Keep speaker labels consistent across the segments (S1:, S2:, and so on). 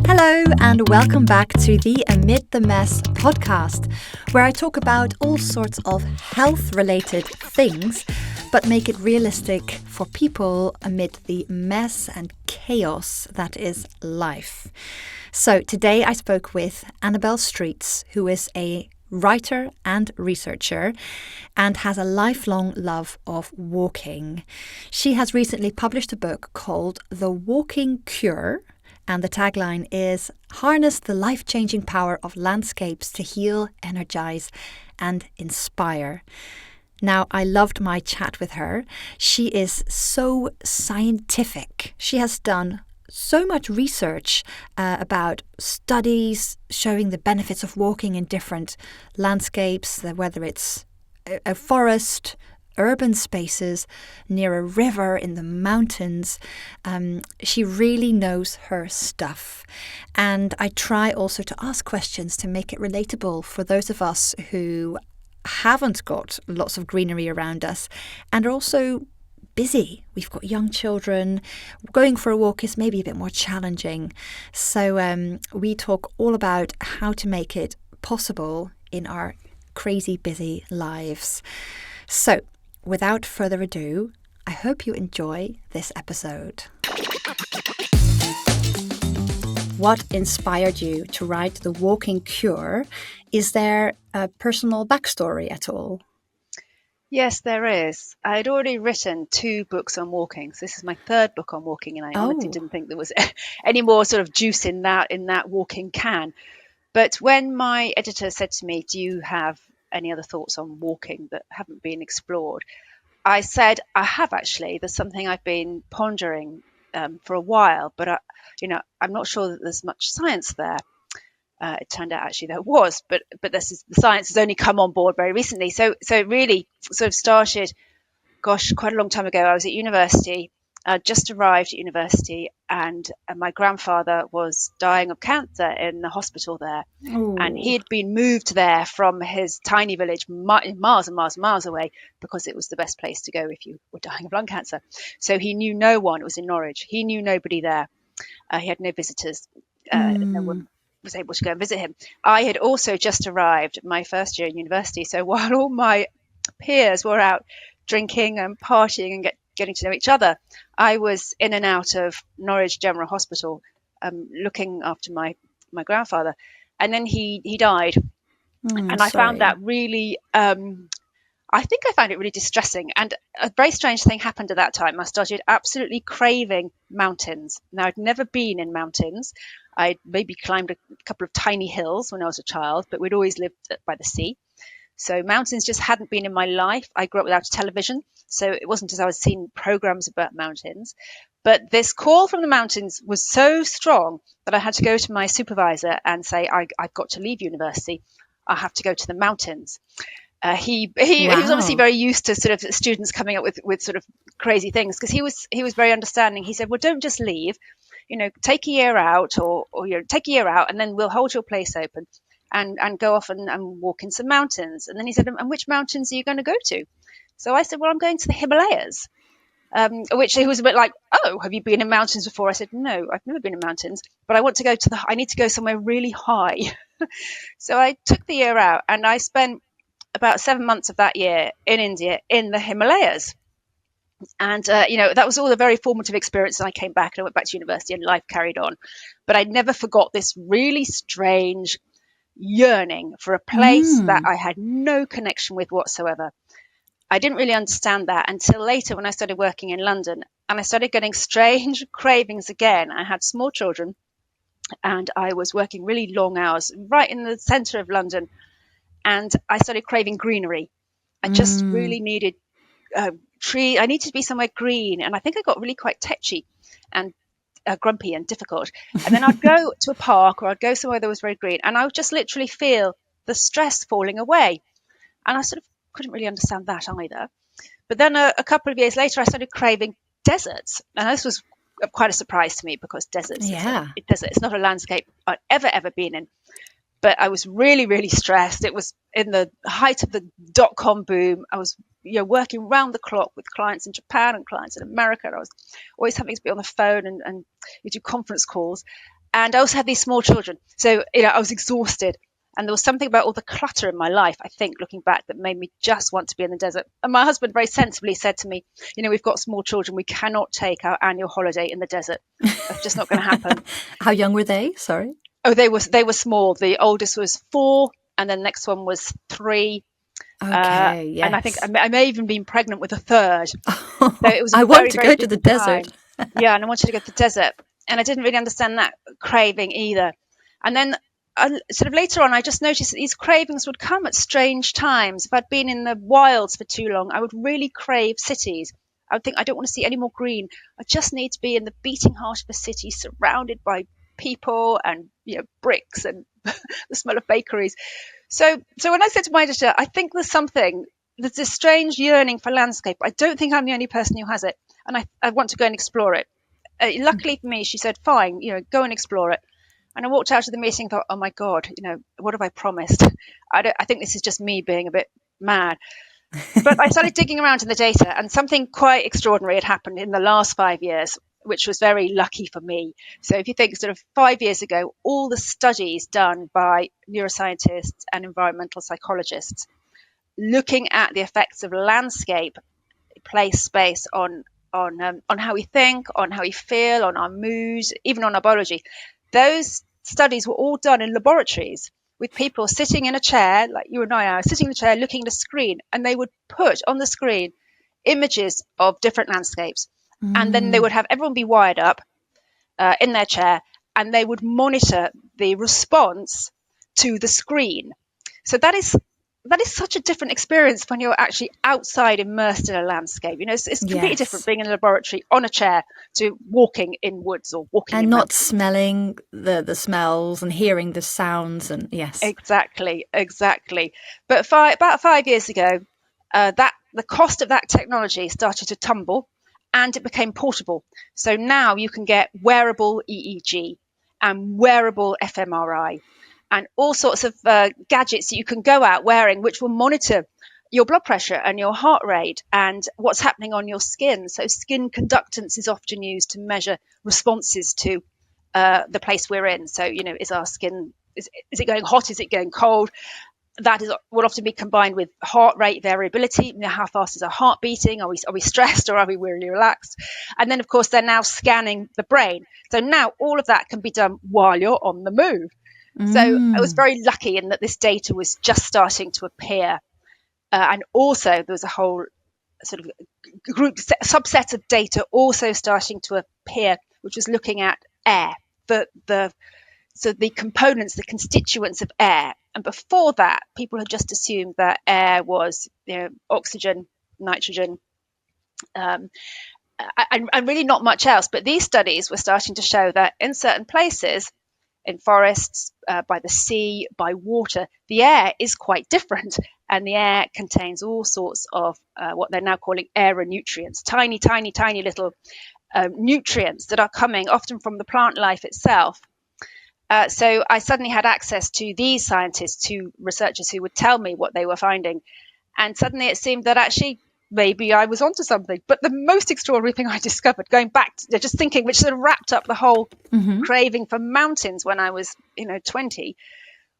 S1: Hello and welcome back to the Amid the Mess podcast, where I talk about all sorts of health-related things, but make it realistic for people amid the mess and chaos that is life. So today I spoke with Annabel Streets, who is a writer and researcher and has a lifelong love of walking. She has recently published a book called The Walking Cure, and the tagline is "Harness the life-changing power of landscapes to heal, energize, and inspire." Now, I loved my chat with her. She is so scientific. She has done so much research about studies showing the benefits of walking in different landscapes, whether it's a forest, urban spaces, near a river, in the mountains. She really knows her stuff. And I try also to ask questions to make it relatable for those of us who haven't got lots of greenery around us and are also busy. We've got young children. Going for a walk is maybe a bit more challenging. So we talk all about how to make it possible in our crazy busy lives. So without further ado, I hope you enjoy this episode. What inspired you to write The Walking Cure? Is there a personal backstory at all?
S2: Yes, there is. I had already written 2 books on walking. So this is my 3rd book on walking, and I honestly didn't think there was any more sort of juice in that walking can. But when my editor said to me, "Do you have any other thoughts on walking that haven't been explored?" I said, "I have actually. There's something I've been pondering for a while, but I'm not sure that there's much science there." It turned out actually there was, but the science has only come on board very recently. So it really sort of started, quite a long time ago. I was at university, just arrived at university, and my grandfather was dying of cancer in the hospital there.
S1: Ooh.
S2: And he had been moved there from his tiny village miles and miles and miles away because it was the best place to go if you were dying of lung cancer. So he knew no one. It was in Norwich. He knew nobody there. He had no visitors. No one was able to go and visit him. I had also just arrived my first year in university. So while all my peers were out drinking and partying and getting to know each other, I was in and out of Norwich General Hospital looking after my grandfather. And then he died. And I found that really, I think I found it really distressing. And a very strange thing happened at that time. I started absolutely craving mountains. Now, I'd never been in mountains. I'd maybe climbed a couple of tiny hills when I was a child, but we'd always lived by the sea. So mountains just hadn't been in my life. I grew up without a television, so it wasn't as I was seeing programs about mountains. But this call from the mountains was so strong that I had to go to my supervisor and say, I've got to leave university. I have to go to the mountains. He was obviously very used to sort of students coming up with sort of crazy things, because he was very understanding. He said, "Well, don't just leave, take a year out, or take a year out, and then we'll hold your place open and go off and walk in some mountains." And then he said, "And which mountains are you going to go to?" So I said, "Well, I'm going to the Himalayas." Which he was a bit like, "Oh, have you been in mountains before?" I said, "No, I've never been in mountains, but I want to go I need to go somewhere really high." So I took the year out, and I spent about 7 months of that year in India, in the Himalayas. And, that was all a very formative experience. And I came back and I went back to university and life carried on. But I never forgot this really strange yearning for a place that I had no connection with whatsoever. I didn't really understand that until later when I started working in London, and I started getting strange cravings again. I had small children and I was working really long hours right in the centre of London. And I started craving greenery. I just really needed tree. I needed to be somewhere green. And I think I got really quite tetchy and grumpy and difficult. And then I'd go to a park, or I'd go somewhere that was very green, and I would just literally feel the stress falling away. And I sort of couldn't really understand that either. But then a couple of years later, I started craving deserts. And this was quite a surprise to me, because deserts, it's not a landscape I'd ever been in. But I was really, really stressed. It was in the height of the dot-com boom. I was working round the clock with clients in Japan and clients in America. I was always having to be on the phone and you do conference calls. And I also had these small children. So, I was exhausted. And there was something about all the clutter in my life, I think, looking back, that made me just want to be in the desert. And my husband very sensibly said to me, we've got small children. We cannot take our annual holiday in the desert. That's just not going to happen.
S1: How young were they? Sorry.
S2: Oh, they were small. The oldest was 4, and then the next one was 3.
S1: Okay, yes.
S2: And I think I may have even been pregnant with a third. So it was
S1: I
S2: a
S1: want
S2: very,
S1: to
S2: very
S1: go to the
S2: busy
S1: desert.
S2: time. Yeah, and I wanted to go to the desert. And I didn't really understand that craving either. And then sort of later on, I just noticed that these cravings would come at strange times. If I'd been in the wilds for too long, I would really crave cities. I would think, I don't want to see any more green. I just need to be in the beating heart of a city, surrounded by people and bricks and the smell of bakeries. So when I said to my editor, I think there's this strange yearning for landscape. I don't think I'm the only person who has it, and I want to go and explore it. Luckily for me, she said, fine, go and explore it. And I walked out of the meeting and thought, oh my God, what have I promised? I think this is just me being a bit mad. But I started digging around in the data, and something quite extraordinary had happened in the last 5 years, which was very lucky for me. So if you think sort of 5 years ago, all the studies done by neuroscientists and environmental psychologists looking at the effects of landscape, place, space on how we think, on how we feel, on our mood, even on our biology, those studies were all done in laboratories with people sitting in a chair, like you and I are, sitting in a chair looking at a screen, and they would put on the screen images of different landscapes. And then they would have everyone be wired up in their chair, and they would monitor the response to the screen. So that is such a different experience when you're actually outside, immersed in a landscape. It's completely different being in a laboratory on a chair to walking in woods or walking
S1: and
S2: in
S1: not
S2: mountains.
S1: smelling the smells and hearing the sounds. And yes,
S2: Exactly. But about 5 years ago, the cost of that technology started to tumble, and it became portable. So now you can get wearable EEG and wearable fMRI and all sorts of gadgets that you can go out wearing, which will monitor your blood pressure and your heart rate and what's happening on your skin. So skin conductance is often used to measure responses to the place we're in. So, is our skin, is it going hot? Is it going cold? That will often be combined with heart rate variability. How fast is our heart beating? Are we stressed, or are we really relaxed? And then, of course, they're now scanning the brain. So now all of that can be done while you're on the move. So I was very lucky in that this data was just starting to appear. And also there was a whole sort of group subset of data also starting to appear, which was looking at air, so the components, the constituents of air. And before that, people had just assumed that air was oxygen, nitrogen, and really not much else. But these studies were starting to show that in certain places, in forests, by the sea, by water, the air is quite different. And the air contains all sorts of what they're now calling aeronutrients, tiny, tiny, tiny little nutrients that are coming often from the plant life itself. So I suddenly had access to these scientists, to researchers who would tell me what they were finding. And suddenly it seemed that actually maybe I was onto something. But the most extraordinary thing I discovered, going back to just thinking, which sort of wrapped up the whole craving for mountains when I was 20,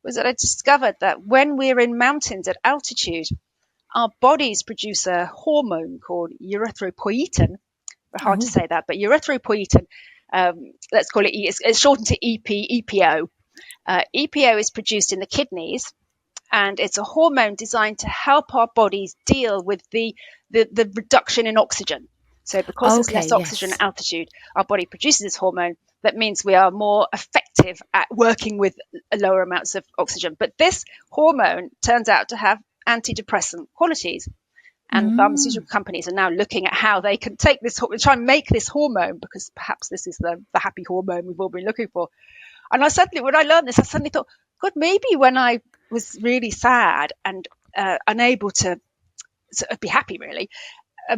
S2: was that I discovered that when we're in mountains at altitude, our bodies produce a hormone called erythropoietin. Hard to say that, but erythropoietin, let's call it, it's shortened to EPO. EPO is produced in the kidneys, and it's a hormone designed to help our bodies deal with the reduction in oxygen. So because there's less oxygen at altitude, our body produces this hormone that means we are more effective at working with lower amounts of oxygen. But this hormone turns out to have antidepressant qualities. And pharmaceutical companies are now looking at how they can take this, try and make this hormone, because perhaps this is the happy hormone we've all been looking for. And when I learned this, I suddenly thought, God, maybe when I was really sad and unable to be happy, really,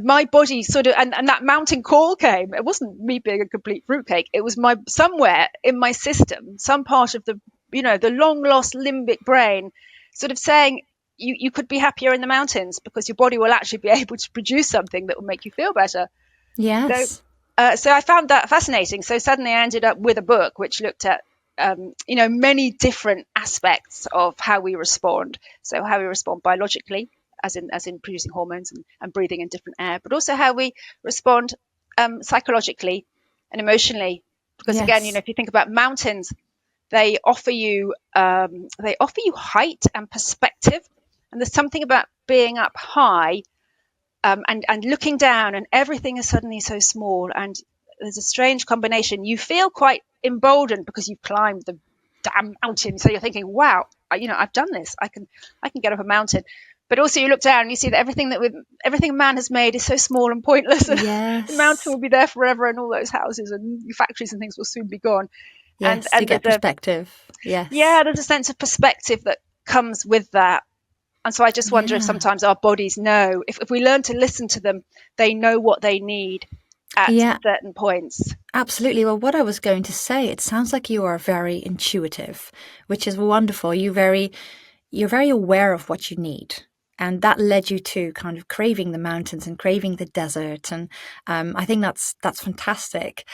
S2: my body sort of, and that mountain call came. It wasn't me being a complete fruitcake. It was somewhere in my system, some part of the long lost limbic brain sort of saying, you could be happier in the mountains because your body will actually be able to produce something that will make you feel better.
S1: Yes.
S2: So I found that fascinating. So suddenly I ended up with a book which looked at many different aspects of how we respond. So how we respond biologically, as in producing hormones and breathing in different air, but also how we respond psychologically and emotionally. Because again,
S1: Yes.
S2: if you think about mountains, they offer you height and perspective, and there's something about being up high, and looking down, and everything is suddenly so small, and there's a strange combination. You feel quite emboldened because you've climbed the damn mountain, so you're thinking, wow, I've done this. I can get up a mountain. But also you look down and you see that everything man has made is so small and pointless, and the mountain
S1: Yes.
S2: will be there forever, and all those houses and factories and things will soon be gone. And
S1: Yes. You
S2: and
S1: get
S2: there's a
S1: perspective. Yes.
S2: yeah, there's a sense of perspective that comes with that. And so I just wonder if
S1: Yeah.
S2: sometimes our bodies know, if we learn to listen to them, they know what they need at
S1: Yeah.
S2: certain points.
S1: Absolutely. Well, what I was going to say, it sounds like you are very intuitive, which is wonderful. You're very aware of what you need. And that led you to kind of craving the mountains and craving the desert. And I think that's fantastic.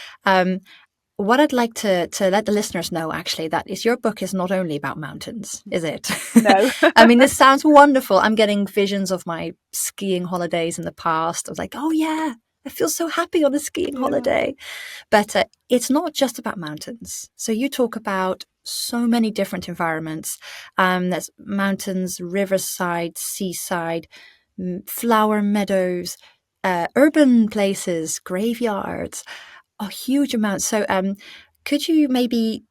S1: What I'd like to let the listeners know, actually, that is your book is not only about mountains, is it?
S2: No.
S1: I mean, this sounds wonderful. I'm getting visions of my skiing holidays in the past. I was like, oh yeah, I feel so happy on a skiing
S2: Yeah.
S1: holiday. But it's not just about mountains. So you talk about so many different environments. There's mountains, riverside, seaside, flower meadows, urban places, graveyards, a huge amount. So could you maybe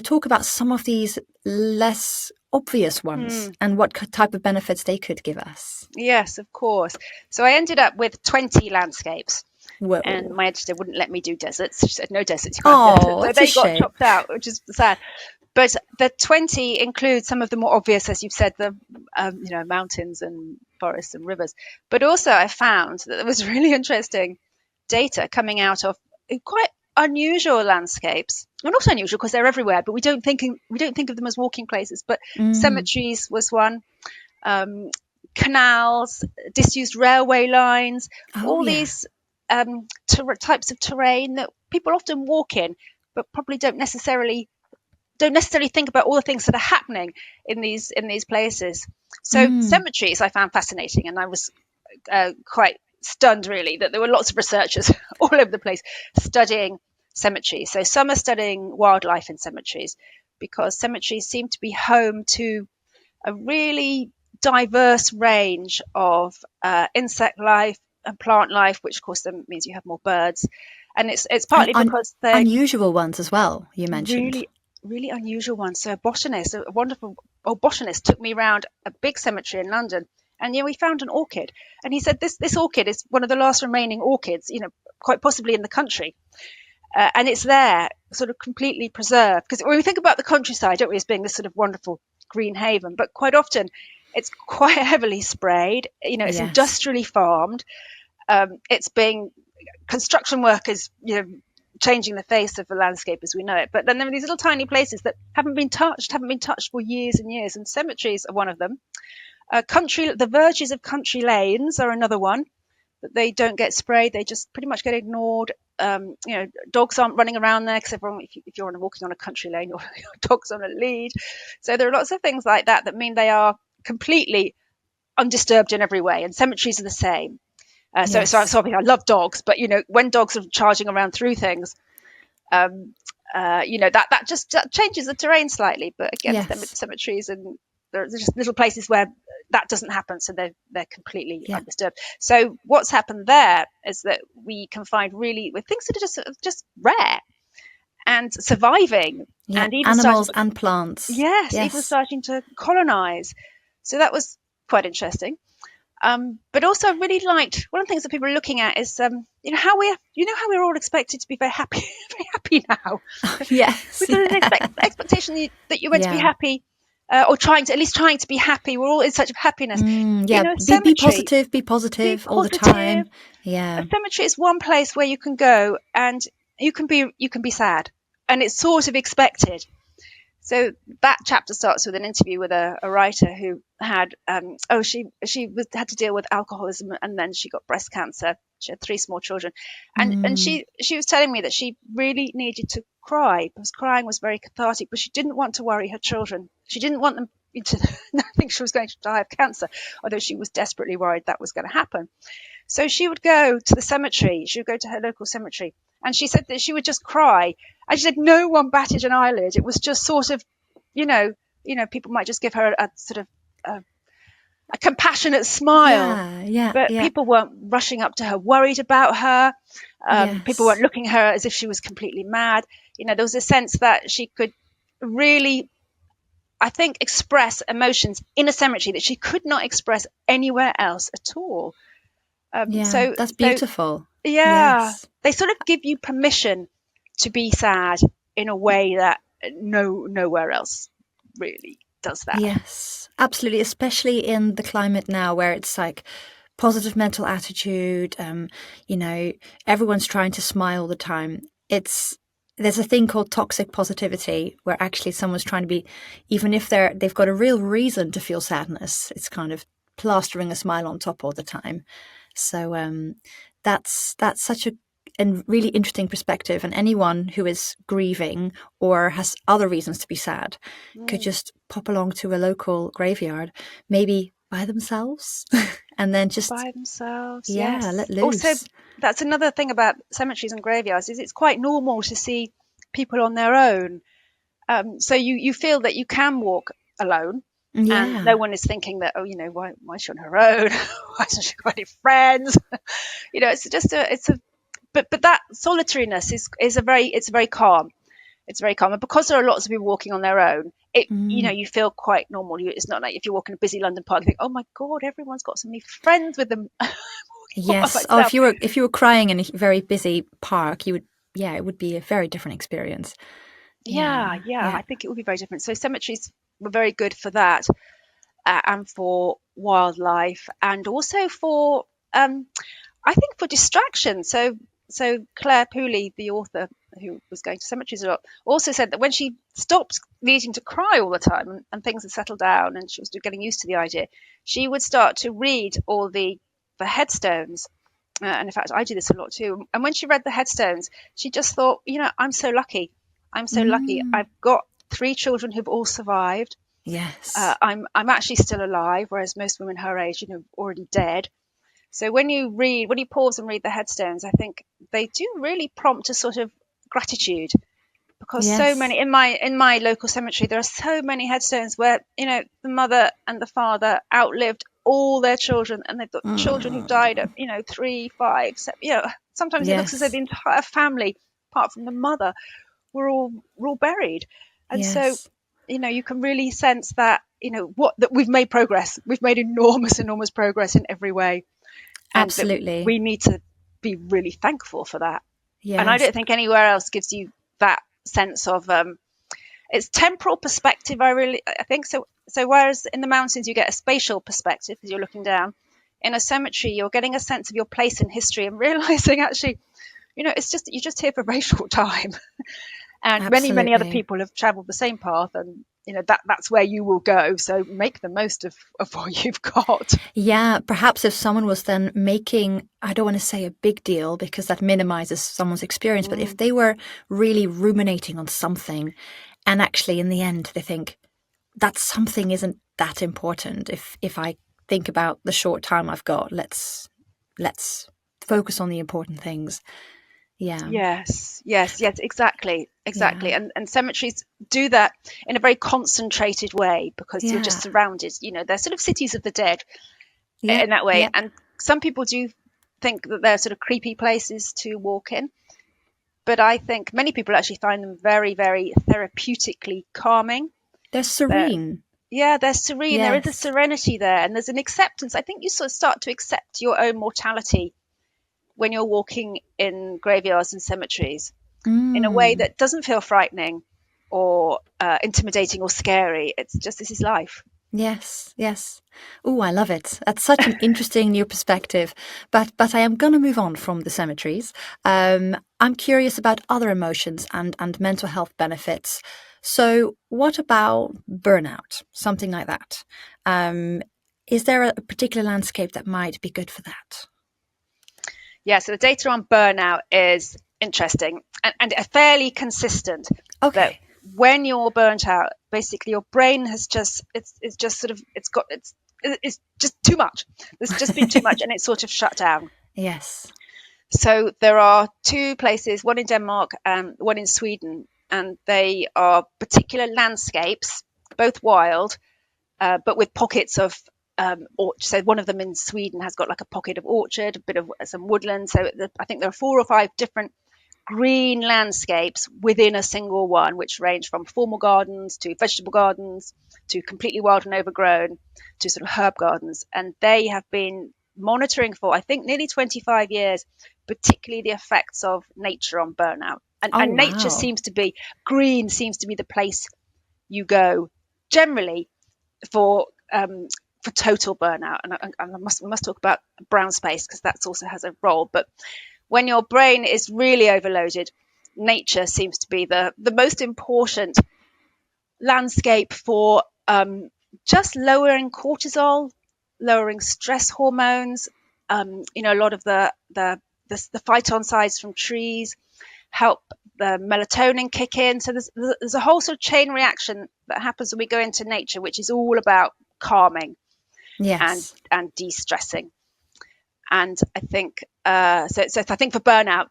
S1: talk about some of these less obvious ones
S2: Mm.
S1: and what type of benefits they could give us?
S2: Yes, of course. So I ended up with 20 landscapes. And
S1: Whoa.
S2: my editor wouldn't let me do deserts. She said, no deserts, you can't have deserts.
S1: Oh,
S2: So
S1: that's a
S2: they got
S1: shame.
S2: chopped out, which is sad. But the 20 include some of the more obvious, as you've said, the mountains and forests and rivers. But also I found that there was really interesting data coming out of quite unusual landscapes. Well, not unusual because they're everywhere, but we don't think of them as walking places. But
S1: Mm.
S2: cemeteries was one. Um, Canals, disused railway lines,
S1: Oh,
S2: all
S1: yeah.
S2: these types of terrain that people often walk in, but probably don't necessarily think about all the things that are happening in these places. So
S1: Mm.
S2: cemeteries I found fascinating, and I was quite stunned really that there were lots of researchers all over the place studying cemeteries. So some are studying wildlife in cemeteries because cemeteries seem to be home to a really diverse range of insect life and plant life, which of course then means you have more birds. And it's
S1: And
S2: partly because they're
S1: unusual ones as well, you mentioned.
S2: really, really unusual ones. So a wonderful old botanist, took me around a big cemetery in London, and we found an orchid, and he said this orchid is one of the last remaining orchids, quite possibly in the country, and it's there, sort of completely preserved. Because when we think about the countryside, don't we, as being this sort of wonderful green haven, but quite often it's quite heavily sprayed. It's
S1: Yes.
S2: industrially farmed. It's being construction workers, changing the face of the landscape as we know it. But then there are these little tiny places that haven't been touched for years and years, and cemeteries are one of them. The verges of country lanes are another one. That they don't get sprayed; they just pretty much get ignored. Dogs aren't running around there because if you're walking on a country lane, your dog's on a lead. So there are lots of things like that that mean they are completely undisturbed in every way, and cemeteries are the same. So
S1: Yes.
S2: obviously I love dogs, but when dogs are charging around through things, that changes the terrain slightly. But again,
S1: Yes.
S2: cemeteries, and there's just little places where that doesn't happen, so they're completely
S1: Yeah.
S2: undisturbed. So what's happened there is that we can find really with things that are just rare and surviving,
S1: Yeah.
S2: and even starting
S1: Animals
S2: to
S1: and plants.
S2: yes, even
S1: Yes.
S2: starting to colonize. So that was quite interesting. But also, I really liked one of the things that people are looking at is, how we're all expected to be very happy, very happy now.
S1: Yes.
S2: With an
S1: Yeah.
S2: expectation that you're meant to be
S1: Yeah.
S2: happy, or at least trying to be happy. We're all in search of happiness. But,
S1: Yeah.
S2: a
S1: Be
S2: cemetery,
S1: positive. Be
S2: be
S1: positive all the
S2: positive.
S1: time. Yeah.
S2: A cemetery is one place where you can go and you can be sad, and it's sort of expected. So that chapter starts with an interview with a writer who had had to deal with alcoholism, and then she got breast cancer. She had three small children, and
S1: Mm.
S2: she was telling me that she really needed to cry because crying was very cathartic, but she didn't want to worry her children. She didn't want them to think she was going to die of cancer, although she was desperately worried that was going to happen. So she would go to the cemetery. She would go to her local cemetery, and she said that she would just cry. And she said no one batted an eyelid. It was just sort of, you know, people might just give her a sort of a compassionate smile, but
S1: Yeah.
S2: people weren't rushing up to her worried about her. People weren't
S1: Yes.
S2: looking at her as if she was completely mad. There was a sense that she could really, I think, express emotions in a cemetery that she could not express anywhere else at all.
S1: Yeah,
S2: So
S1: that's
S2: so
S1: beautiful.
S2: yeah,
S1: Yes.
S2: they sort of give you permission to be sad in a way that nowhere else really does that.
S1: Yes, absolutely. Especially in the climate now where it's like positive mental attitude, everyone's trying to smile all the time. There's a thing called toxic positivity where actually someone's trying to be, even if they've got a real reason to feel sadness, it's kind of plastering a smile on top all the time. So that's such a really interesting perspective. And anyone who is grieving or has other reasons to be sad could
S2: Mm.
S1: just pop along to a local graveyard, maybe by themselves, and then just,
S2: By themselves,
S1: yeah, let
S2: yes. Also,
S1: loose.
S2: that's another thing about cemeteries and graveyards is it's quite normal to see people on their own. So you feel that you can walk alone, and no
S1: Yeah.
S2: one is thinking that, oh, why is she on her own? Why hasn't she got any friends? It's just but that solitariness it's very calm. It's very calm, and because there are lots of people walking on their own,
S1: Mm.
S2: you feel quite normal. It's not like if you're walking a busy London park, you think, oh my god, everyone's got so many friends with them. All by
S1: Yes. Oh,
S2: myself.
S1: if you were crying in a very busy park, you would, yeah, it would be a very different experience. Yeah.
S2: Yeah,
S1: Yeah.
S2: I think it would be very different. So cemeteries were very good for that, and for wildlife, and also for I think for distraction. So Claire Pooley, the author who was going to cemeteries a lot, also said that when she stopped needing to cry all the time, and things had settled down and she was getting used to the idea, she would start to read all the headstones. And in fact, I do this a lot too. And when she read the headstones, she just thought, I'm so lucky. I'm so lucky.
S1: Mm.
S2: I've got three children who've all survived.
S1: Yes.
S2: I'm actually still alive, whereas most women her age, already dead. So when you pause and read the headstones, I think they do really prompt a sort of gratitude, because so
S1: Yes.
S2: many in my local cemetery, there are so many headstones where the mother and the father outlived all their children, and they've got children who died at
S1: Mm.
S2: 3, 5, 7, sometimes it looks as though
S1: Yes.
S2: the entire family, apart from the mother, were all buried. And so
S1: Yes.
S2: you can really sense that what that we've made progress. We've made enormous progress in every way, and that
S1: Absolutely.
S2: we need to be really thankful for that. And I
S1: Yes.
S2: don't think anywhere else gives you that sense of it's temporal perspective. I think so. So whereas in the mountains you get a spatial perspective because you're looking down, in a cemetery you're getting a sense of your place in history and realizing actually, it's just that you're just here for a very short time, and many other
S1: Absolutely.
S2: people have traveled the same path, and that's where you will go. So make the most of what you've got.
S1: Yeah, perhaps if someone was then making, I don't want to say a big deal because that minimizes someone's experience, but if
S2: Mm.
S1: they were really ruminating on something and actually in the end they think that something isn't that important, if I think about the short time I've got, let's focus on the important things. Yeah.
S2: Yes, exactly.
S1: Yeah.
S2: And cemeteries do that in a very concentrated way because you're just
S1: Yeah.
S2: surrounded. They're sort of cities of the dead
S1: Yeah.
S2: in that way.
S1: Yeah.
S2: And some people do think that they're sort of creepy places to walk in, but I think many people actually find them very, very therapeutically calming.
S1: They're
S2: They're
S1: serene.
S2: Yeah, they're serene. There is a
S1: Yes.
S2: serenity there, and there's an acceptance. I think you sort of start to accept your own mortality when you're walking in graveyards and cemeteries, in a way
S1: Mm.
S2: that doesn't feel frightening or intimidating or scary. It's just, this is life.
S1: Yes, yes. Oh, I love it. That's such an interesting new perspective. But I am going to move on from the cemeteries. I'm curious about other emotions and mental health benefits. So, what about burnout? Something like that. Is there a particular landscape that might be good for that?
S2: Yeah, so the data on burnout is interesting and fairly consistent. That
S1: Okay.
S2: when you're burnt out, basically your brain has it's just sort of it's just too much. There's just been too much, and it's sort of shut down.
S1: Yes.
S2: So there are two places, one in Denmark and one in Sweden, and they are particular landscapes, both wild, but with pockets of so one of them in Sweden has got like a pocket of orchard, a bit of some woodland. So I think there are 4 or 5 different green landscapes within a single one, which range from formal gardens to vegetable gardens to completely wild and overgrown to sort of herb gardens. And they have been monitoring for, I think, nearly 25 years, particularly the effects of nature on burnout.
S1: Oh,
S2: And nature
S1: wow.
S2: seems to be, green seems to be the place you go generally for total burnout. And we must talk about brown space because that also has a role. But when your brain is really overloaded, nature seems to be the most important landscape for just lowering cortisol, lowering stress hormones. A lot of the phytoncides from trees help the melatonin kick in. So there's a whole sort of chain reaction that happens when we go into nature, which is all about calming and
S1: Yes.
S2: de-stressing. And I think so I think for burnout,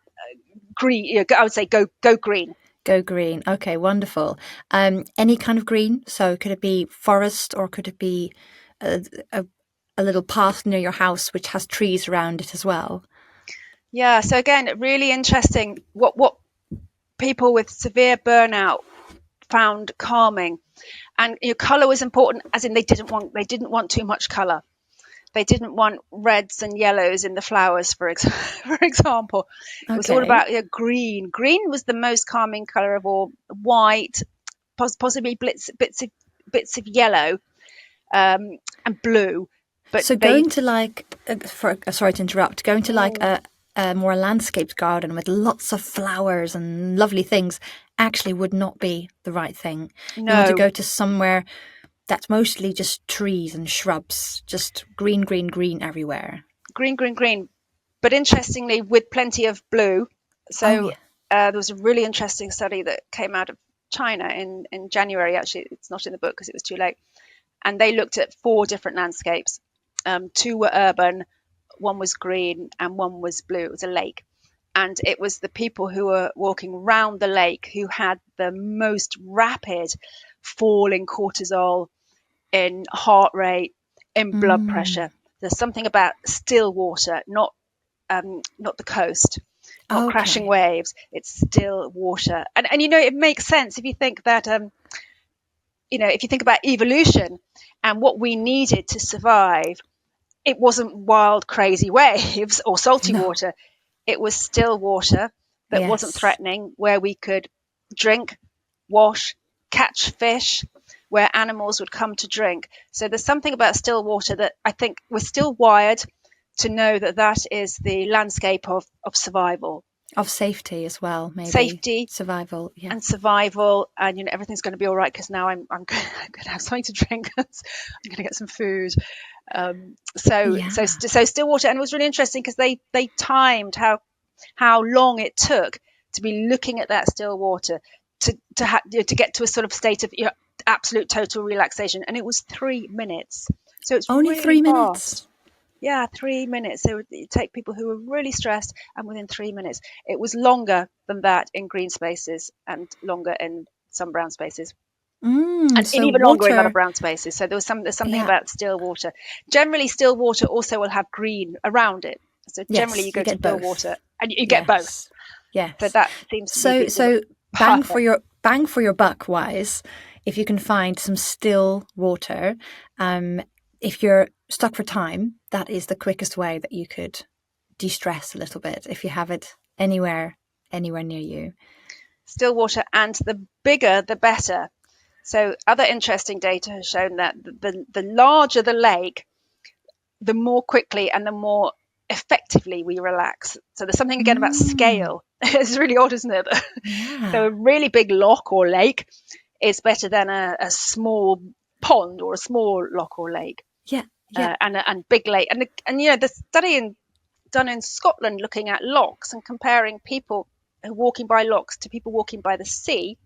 S2: green, I would say go green.
S1: Go green. Okay, wonderful. Any kind of green? So could it be forest or could it be a, a, a little path near your house which has trees around it as well?
S2: Yeah. So again, really interesting. What people with severe burnout found calming, and color was important. As in, they didn't want too much color. They didn't want reds and yellows in the flowers, for example. It was all
S1: Okay.
S2: about green. Green was the most calming color of all. White, possibly bits of yellow, and blue. But
S1: So
S2: they
S1: going to like, sorry to interrupt, going to like
S2: mm,
S1: a more landscaped garden with lots of flowers and lovely things actually would not be the right thing. You want to
S2: no
S1: go to somewhere that's mostly just trees and shrubs, just green, green, green everywhere.
S2: green. But interestingly, with plenty of blue.
S1: Oh,
S2: So
S1: yeah.
S2: there was a really interesting study that came out of China in January. Actually, it's not in the book because it was too late. And they looked at 4 different landscapes. 2 were urban, one was green, and one was blue. It was a lake. And it was the people who were walking round the lake who had the most rapid fall in cortisol, in heart rate, in blood
S1: Mm.
S2: pressure. There's something about still water, not the coast, not crashing
S1: Okay.
S2: waves. It's still water, and it makes sense if you think that if you think about evolution and what we needed to survive. It wasn't wild, crazy waves or salty
S1: No.
S2: water. It was still water that wasn't
S1: Yes.
S2: threatening, where we could drink, wash, catch fish, where animals would come to drink. So there's something about still water that I think we're still wired to know that that is the landscape of survival,
S1: Of safety as well, maybe.
S2: safety,
S1: Survival. Yeah.
S2: and survival, and everything's going to be all right because now I'm going to have something to drink. I'm going to get some food.
S1: Yeah.
S2: So still water, and it was really interesting because they timed how long it took to be looking at that still water to get to a sort of state of absolute total relaxation, and it was 3 minutes. So it's
S1: Only
S2: really
S1: 3 minutes.
S2: fast. Yeah, 3 minutes. So you take people who were really stressed, and within 3 minutes, it was longer than that in green spaces and longer in some brown spaces, and
S1: So
S2: even longer in other
S1: water.
S2: brown spaces. So there's something
S1: Yeah.
S2: about still water. Generally, still water also will have green around it. So generally, you
S1: Yes, you
S2: go to
S1: get
S2: still water
S1: both.
S2: and you get both.
S1: Yes.
S2: So
S1: Yes.
S2: that seems to be
S1: So
S2: the
S1: so
S2: perfect.
S1: bang for your buck wise, if you can find some still water, um, if you're stuck for time, that is the quickest way that you could de-stress a little bit if you have it anywhere near you.
S2: Still water, and the bigger the better. So other interesting data has shown that the larger the lake, the more quickly and the more effectively we relax. So there's something again about
S1: Mm,
S2: scale. It's really odd, isn't it? So
S1: yeah.
S2: a really big loch or lake is better than a small pond or a small loch or lake,
S1: Yeah. Yeah.
S2: and big lake. And the study done in Scotland looking at lochs and comparing people. walking by locks to people walking by the sea,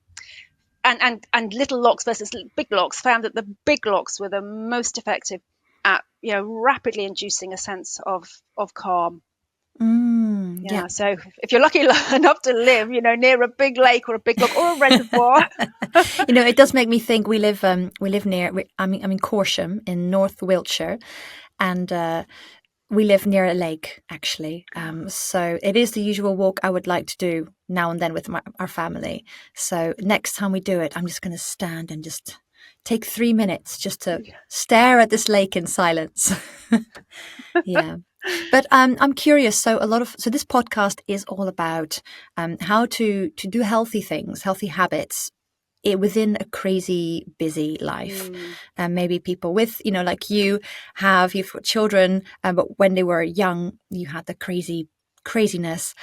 S2: and little locks versus big locks, found that the big locks were the most effective at rapidly inducing a sense of calm.
S1: Yeah.
S2: So if you're lucky enough to live near a big lake or a big lock or a reservoir.
S1: It does make me think. We live near. I'm in Corsham in North Wiltshire, and we live near a lake, actually. So it is the usual walk I would like to do now and then with our family. So next time we do it, I'm just going to stand and just take 3 minutes just to stare at this lake in silence. Yeah. But I'm curious. So this podcast is all about how to do healthy things, healthy habits within a crazy busy life. And maybe people with, like you've got children, but when they were young, you had the craziness.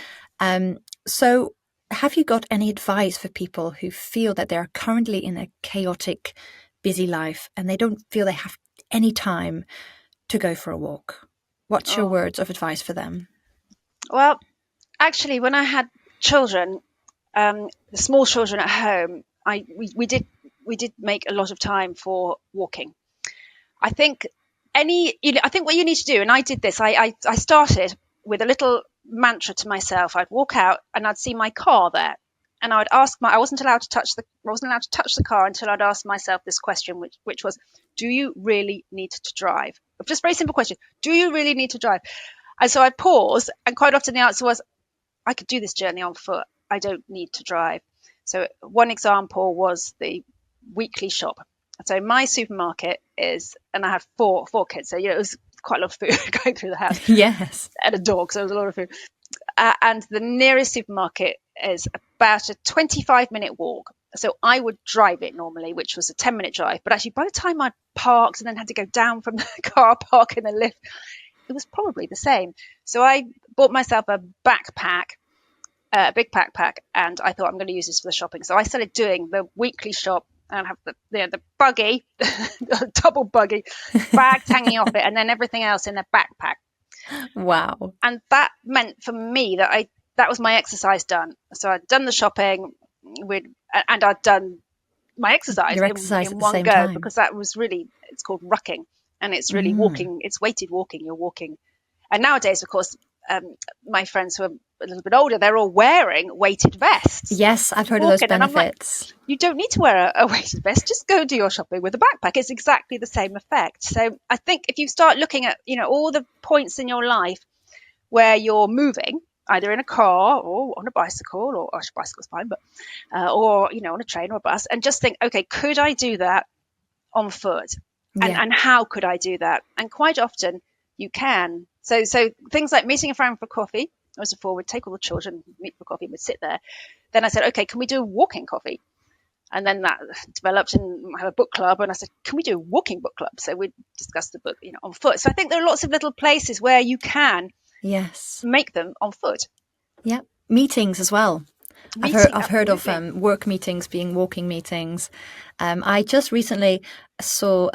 S1: So have you got any advice for people who feel that they're currently in a chaotic, busy life and they don't feel they have any time to go for a walk? What's your words of advice for them?
S2: Well, actually, when I had children, the small children at home, we did make a lot of time for walking. I think I think what you need to do, and I did this. I started with a little mantra to myself. I'd walk out and I'd see my car there, and I wasn't allowed to touch the car until I'd asked myself this question, which was, do you really need to drive? Just very simple question. Do you really need to drive? And so I'd pause, and quite often the answer was, I could do this journey on foot. I don't need to drive. So one example was the weekly shop. So my supermarket and I have four kids, so it was quite a lot of food going through the house.
S1: Yes.
S2: And a dog, so it was a lot of food. And the nearest supermarket is about a 25-minute walk. So I would drive it normally, which was a 10-minute drive. But actually, by the time I'd parked and then had to go down from the car park in the lift, it was probably the same. So I bought myself a backpack, a big backpack, and I thought I'm going to use this for the shopping. So I started doing the weekly shop and have the buggy, the double buggy, bags hanging off it, and then everything else in a backpack.
S1: Wow.
S2: And that meant for me that was my exercise done. So I'd done the shopping and I'd done my exercise in one go time. Because that was really, it's called rucking, and it's really walking. It's weighted walking. You're walking. And nowadays, of course, my friends who are a little bit older, they're all wearing weighted vests.
S1: Yes, I've heard of those benefits.
S2: Like, you don't need to wear a weighted vest. Just go do your shopping with a backpack. It's exactly the same effect. So I think if you start looking at, all the points in your life where you're moving, either in a car or on a bicycle, or bicycle's fine, but or on a train or a bus, and just think, okay, could I do that on foot? And how could I do that? And quite often you can. So things like meeting a friend for coffee. As before, we'd take all the children, meet for coffee, and we'd sit there. Then I said, okay, can we do walking coffee? And then that developed and have a book club. And I said, can we do a walking book club? So we discussed the book, on foot. So I think there are lots of little places where you can make them on foot.
S1: Yeah. Meetings as well. I've heard of work meetings being walking meetings. I just recently saw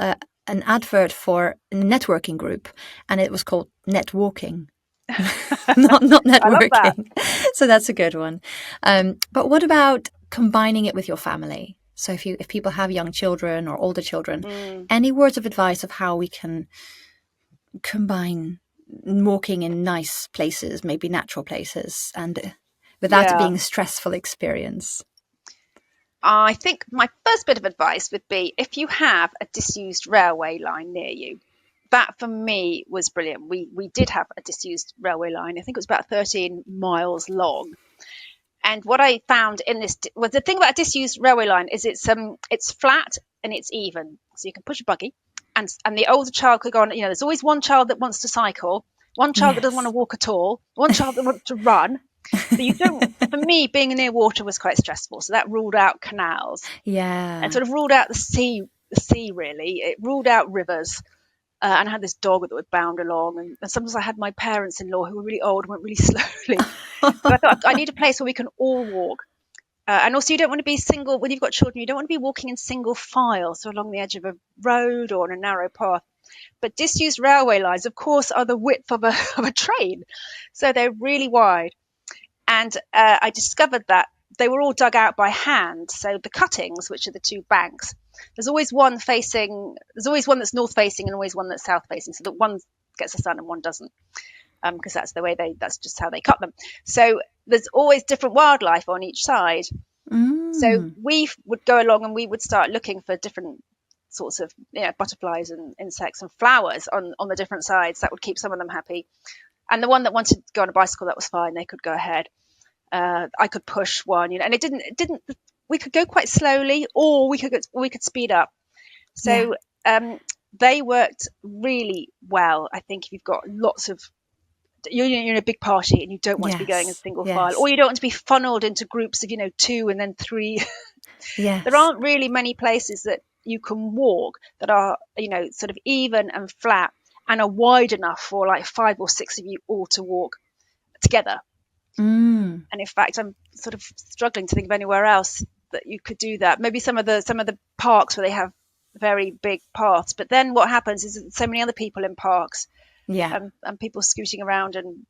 S1: an advert for a networking group, and it was called Net Walking. not networking. So that's a good one. But what about combining it with your family? So if people have young children or older children, any words of advice of how we can combine walking in nice places, maybe natural places, and without it being a stressful experience?
S2: I think my first bit of advice would be, if you have a disused railway line near you, that for me was brilliant. We did have a disused railway line. I think it was about 13 miles long. And what I found in this was, the thing about a disused railway line is it's flat and it's even. So you can push a buggy, and the older child could go on. There's always one child that wants to cycle, one child that doesn't want to walk at all, one child that wants to run. But you don't. For me, being near water was quite stressful, so that ruled out canals.
S1: Yeah.
S2: And sort of ruled out the sea. Really, it ruled out rivers. And I had this dog that would bound along, and sometimes I had my parents-in-law who were really old and went really slowly. But I thought, I need a place where we can all walk. And also, you don't want to be single when you've got children. You don't want to be walking in single file, so along the edge of a road or on a narrow path. But disused railway lines, of course, are the width of a train, so they're really wide. And I discovered that they were all dug out by hand. So the cuttings, which are the two banks, there's always one that's north facing and always one that's south facing. So that one gets the sun and one doesn't, because that's just how they cut them. So there's always different wildlife on each side. So we would go along and we would start looking for different sorts of butterflies and insects and flowers on the different sides. That would keep some of them happy. And the one that wanted to go on a bicycle, that was fine. They could go ahead. I could push one, and it didn't. We could go quite slowly, or we could speed up. So they worked really well. I think if you've got lots of, you're in a big party and you don't want to be going in single file, or you don't want to be funneled into groups of 2 and then 3. There aren't really many places that you can walk that are sort of even and flat and are wide enough for like 5 or 6 of you all to walk together. And in fact, I'm sort of struggling to think of anywhere else that you could do that. Maybe some of the parks where they have very big paths, but then what happens is so many other people in parks, and people scooting around and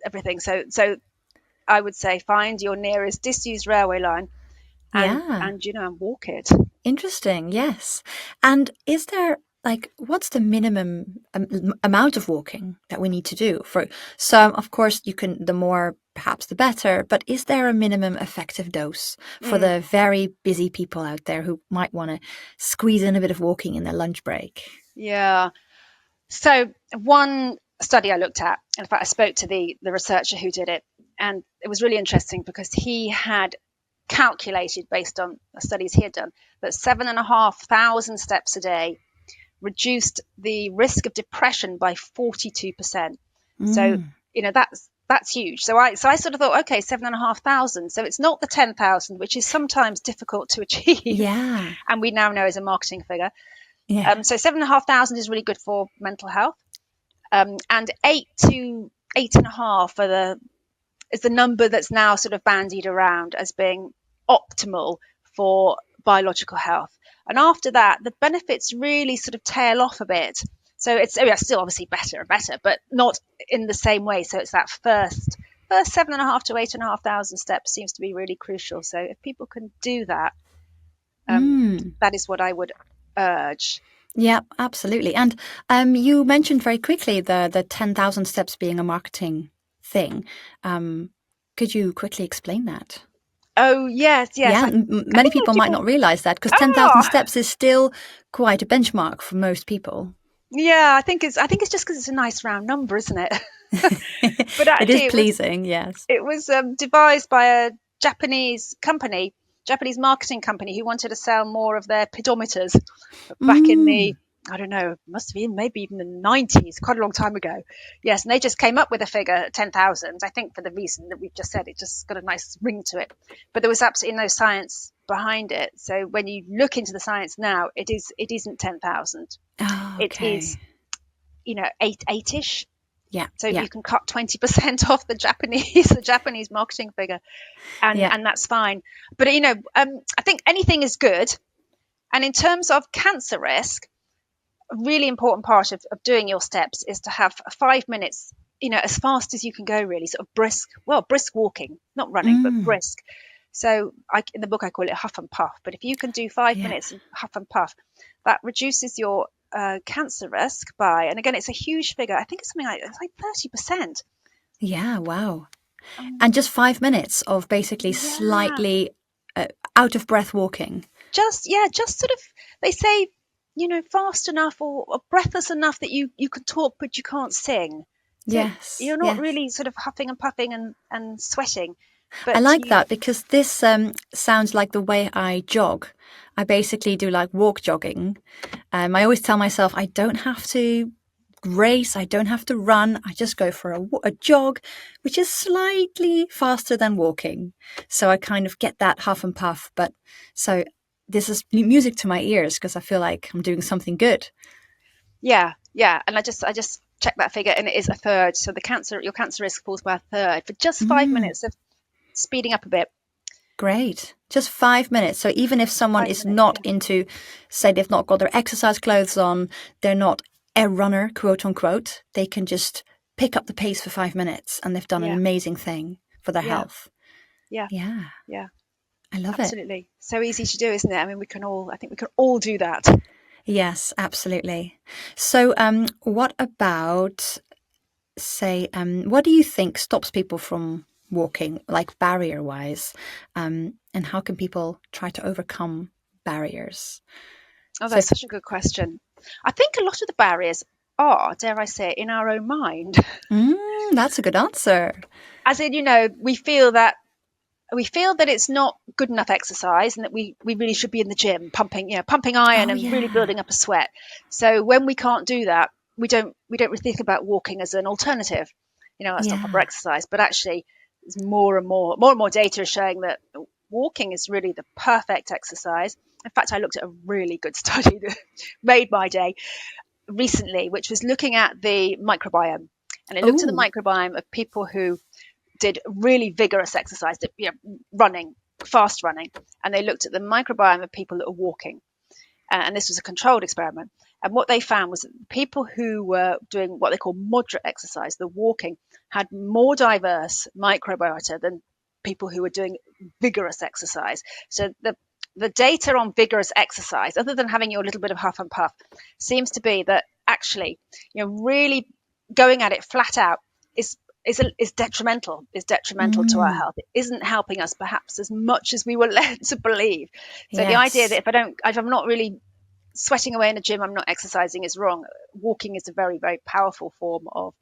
S2: everything. So I would say find your nearest disused railway line and walk it.
S1: Interesting. Yes. And is there what's the minimum amount of walking that we need to do? For some, of course, the more perhaps the better, but is there a minimum effective dose for the very busy people out there who might want to squeeze in a bit of walking in their lunch break?
S2: Yeah. So one study I looked at, in fact, I spoke to the researcher who did it, and it was really interesting because he had calculated, based on the studies he had done, that 7,500 steps a day reduced the risk of depression by 42%. So that's huge. So I sort of thought, okay, 7,500. So it's not the 10,000, which is sometimes difficult to achieve.
S1: Yeah.
S2: And we now know is a marketing figure.
S1: Yeah.
S2: So 7,500 is really good for mental health. And 8 to 8.5 is the number that's now sort of bandied around as being optimal for biological health. And after that, the benefits really sort of tail off a bit. So it's still obviously better and better, but not in the same way. So it's that first 7.5 to 8,500 steps seems to be really crucial. So if people can do that, that is what I would urge.
S1: Yeah, absolutely. And you mentioned very quickly the 10,000 steps being a marketing thing. Could you quickly explain that?
S2: Oh, yes.
S1: Yeah, many people might not realize that, because 10,000 steps is still quite a benchmark for most people.
S2: Yeah, I think it's just because it's a nice round number, isn't it? But actually,
S1: it is pleasing. Yes,
S2: it was devised by a Japanese marketing company who wanted to sell more of their pedometers back in the, I don't know, must have been maybe even the 90s, quite a long time ago. Yes, and they just came up with a figure, 10,000, I think for the reason that we've just said. It just got a nice ring to it. But there was absolutely no science behind it. So when you look into the science now, it isn't 10,000.
S1: Oh, okay.
S2: It is, eight-ish.
S1: Yeah.
S2: So you can cut 20% off the Japanese marketing figure, and that's fine. But I think anything is good. And in terms of cancer risk, a really important part of doing your steps is to have 5 minutes, as fast as you can go, really, sort of brisk walking, not running, but brisk. So in the book I call it huff and puff. But if you can do 5 minutes and huff and puff, that reduces your cancer risk by, and again, it's a huge figure. I think it's something like 30%.
S1: Yeah, wow. And just 5 minutes of basically slightly out of breath walking.
S2: Just sort of, they say, fast enough or breathless enough that you can talk but you can't sing. So
S1: yes.
S2: You're not really sort of huffing and puffing and sweating. But
S1: I like that, because this sounds like the way I jog. I basically do walk jogging. I always tell myself I don't have to race, I don't have to run. I just go for a jog, which is slightly faster than walking. So I kind of get that huff and puff. But so this is music to my ears, because I feel like I'm doing something good.
S2: Yeah. And I just checked that figure, and it is a third. So your cancer risk falls by a third for just 5 minutes of speeding up a bit.
S1: Great. Just 5 minutes. So even if someone is not into, say, they've not got their exercise clothes on, they're not a runner, quote unquote, they can just pick up the pace for 5 minutes and they've done an
S2: Yeah.
S1: amazing thing for their
S2: Yeah.
S1: health.
S2: Yeah.
S1: Yeah,
S2: Yeah.
S1: I love it.
S2: Absolutely. So easy to do, isn't it? I mean, I think we can all do that.
S1: Yes, absolutely. So, what about, say, what do you think stops people from walking, like barrier-wise? And how can people try to overcome barriers?
S2: Oh,
S1: So,
S2: that's such a good question. I think a lot of the barriers are, dare I say, in our own mind.
S1: that's a good answer.
S2: As in, we feel that it's not good enough exercise and that we really should be in the gym pumping iron
S1: Oh,
S2: and really
S1: yeah.
S2: building up a sweat. So when we can't do that, we don't really think about walking as an alternative. That's not proper
S1: Yeah.
S2: exercise, but actually there's more and more data is showing that walking is really the perfect exercise. In fact, I looked at a really good study that made my day recently, which was looking at the microbiome. And it looked at the
S1: Oh,
S2: microbiome of people who did really vigorous exercise, running, fast running, and they looked at the microbiome of people that were walking. And this was a controlled experiment. And what they found was that people who were doing what they call moderate exercise, the walking, had more diverse microbiota than people who were doing vigorous exercise. So the data on vigorous exercise, other than having your little bit of huff and puff, seems to be that actually, really going at it flat out is detrimental to our health. It isn't helping us perhaps as much as we were led to believe. So the idea
S1: yes.
S2: that if I'm not really sweating away in the gym, I'm not exercising, is wrong. Walking is a very, very powerful form of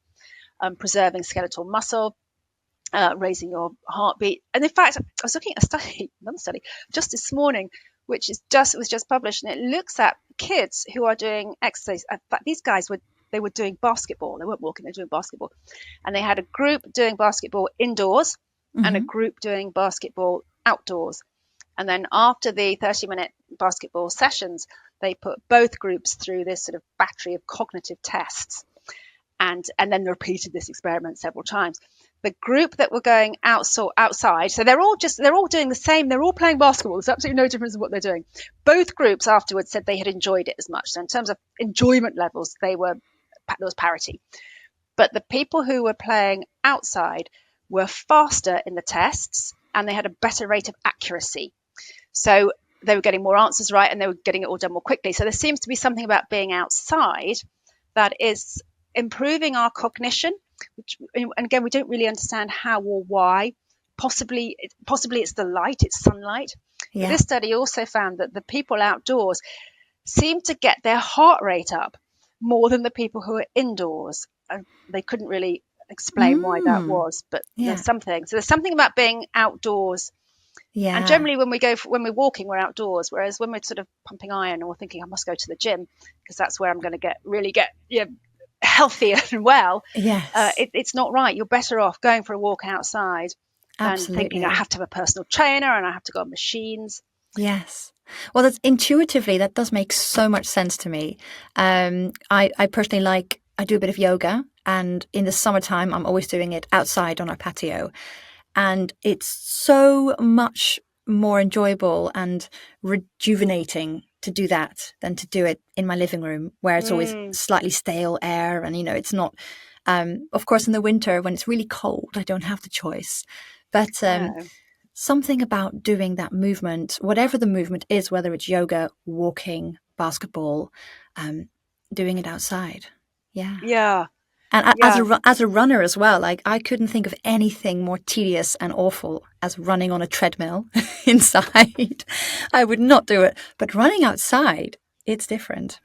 S2: preserving skeletal muscle, raising your heartbeat. And in fact, I was looking at another study, just this morning, which was just published, and it looks at kids who are doing exercise. In fact, these guys they were doing basketball. They weren't walking; they were doing basketball, and they had a group doing basketball indoors and a group doing basketball outdoors. And then after the 30-minute basketball sessions, they put both groups through this sort of battery of cognitive tests, and then repeated this experiment several times. The group that were going outside, so they're all doing the same. They're all playing basketball. There's absolutely no difference in what they're doing. Both groups afterwards said they had enjoyed it as much. So in terms of enjoyment levels, there was parity. But the people who were playing outside were faster in the tests and they had a better rate of accuracy. So they were getting more answers right and they were getting it all done more quickly. So there seems to be something about being outside that is improving our cognition, and again, we don't really understand how or why. Possibly it's the light, it's sunlight. But
S1: Yeah.
S2: this study also found that the people outdoors seem to get their heart rate up more than the people who are indoors. And they couldn't really explain why that was, but
S1: Yeah.
S2: there's something about being outdoors. And
S1: Yeah.
S2: generally, when we're walking, we're outdoors. Whereas when we're sort of pumping iron or thinking I must go to the gym because that's where I'm going to really get healthier and well,
S1: Yes.
S2: it's not right. You're better off going for a walk outside than thinking I
S1: Absolutely.
S2: have to have a personal trainer and I have to go on machines.
S1: Yes. Well, that's intuitively, that does make so much sense to me. I personally I do a bit of yoga, and in the summertime, I'm always doing it outside on our patio. And it's so much more enjoyable and rejuvenating to do that than to do it in my living room where it's always
S2: Mm,
S1: slightly stale air. And, it's not, of course, in the winter when it's really cold, I don't have the choice. But
S2: no.
S1: something about doing that movement, whatever the movement is, whether it's yoga, walking, basketball, doing it outside. Yeah.
S2: Yeah.
S1: And
S2: Yeah.
S1: as a runner as well, like I couldn't think of anything more tedious and awful as running on a treadmill inside. I would not do it. But running outside, it's different.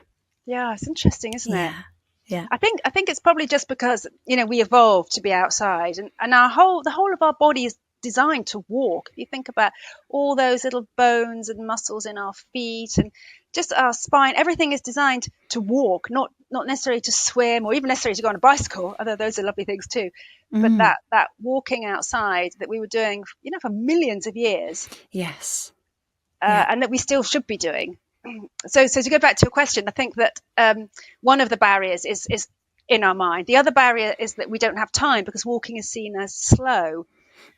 S2: Yeah. It's interesting, isn't it?
S1: Yeah. Yeah.
S2: I think it's probably just because we evolved to be outside, and the whole of our body is designed to walk. If you think about all those little bones and muscles in our feet and just our spine, everything is designed to walk, not necessarily to swim or even necessarily to go on a bicycle, although those are lovely things too. But
S1: Mm.
S2: that walking outside that we were doing, for millions of years,
S1: Yes. Yeah.
S2: and that we still should be doing. So to go back to your question, I think that one of the barriers is in our mind. The other barrier is that we don't have time because walking is seen as slow.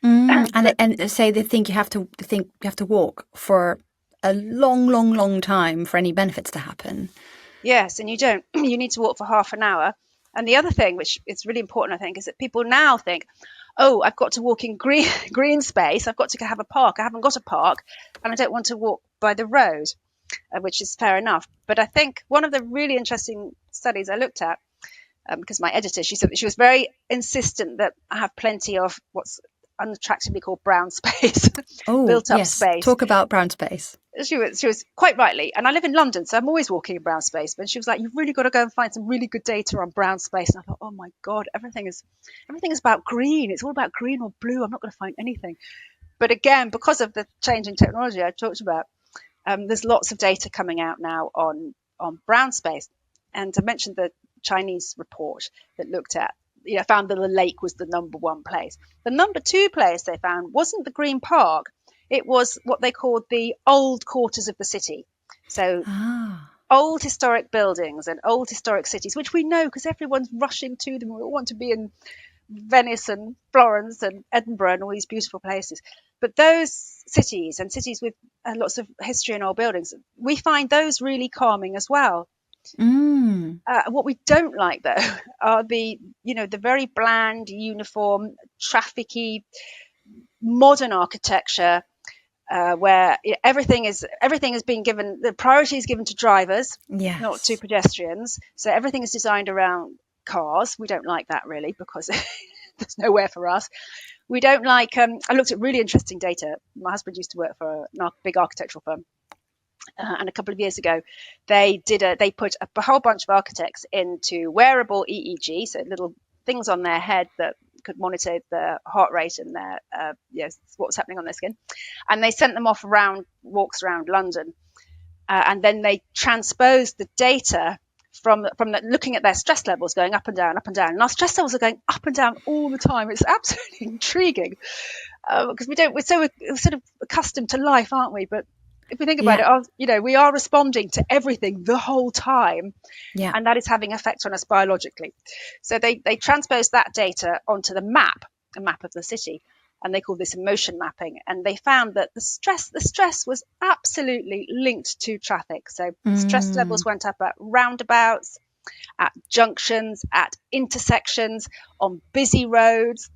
S1: And
S2: But
S1: and say they think you have to walk for a long, long time for any benefits to happen.
S2: yes, and you don't. You need to walk for half an hour, And the other thing, which is really important, I think, is that people now think, oh, I've got to walk in green space. I've got to have a park. I haven't got a park, and I don't want to walk by the road, which is fair enough. But I think one of the really interesting studies I looked at, because my editor, she said that she was very insistent that I have plenty of what's unattractively called brown space,
S1: Oh,
S2: built up
S1: yes.
S2: space.
S1: Talk about brown space.
S2: She was quite rightly, and I live in London, so I'm always walking in brown space. But she was like, "You've really got to go and find some really good data on brown space." And I thought, "Oh my God, everything is about green. It's all about green or blue. I'm not going to find anything." But again, because of the change in technology I talked about, there's lots of data coming out now on brown space. And I mentioned the Chinese report that looked at, found that the lake was the number one place. The number two place they found wasn't the Green Park. It was what they called the old quarters of the city. So
S1: Ah.
S2: old historic buildings and old historic cities, which we know because everyone's rushing to them. We all want to be in Venice and Florence and Edinburgh and all these beautiful places. But those cities and cities with lots of history and old buildings, we find those really calming as well. What we don't like, though, are the very bland, uniform, trafficy, modern architecture where everything is being given, the priority is given to drivers,
S1: Yes.
S2: not to pedestrians. So everything is designed around cars. We don't like that really because there's nowhere for us. We don't like. I looked at really interesting data. My husband used to work for a big architectural firm. And a couple of years ago, they put a whole bunch of architects into wearable EEG, so little things on their head that could monitor their heart rate and their what was happening on their skin, and they sent them off walks around London, and then they transposed the data from looking at their stress levels going up and down, up and down, and our stress levels are going up and down all the time. It's absolutely intriguing because we're sort of accustomed to life, aren't we? But if we think about it, we are responding to everything the whole time, and that is having effect on us biologically. So they transposed that data onto a map of the city, and they call this emotion mapping. And they found that the stress was absolutely linked to traffic. So stress levels went up at roundabouts, at junctions, at intersections, on busy roads.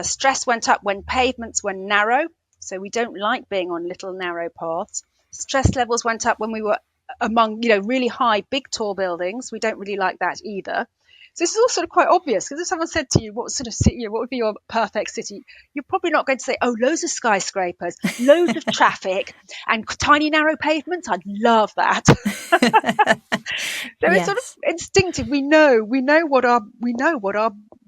S2: Stress went up when pavements were narrow. So we don't like being on little narrow paths. Stress levels went up when we were among, really high, big, tall buildings. We don't really like that either. So this is all sort of quite obvious because if someone said to you, what sort of city, what would be your perfect city? You're probably not going to say, oh, loads of skyscrapers, loads of traffic and tiny narrow pavements. I'd love that. So it's sort of instinctive. We know what our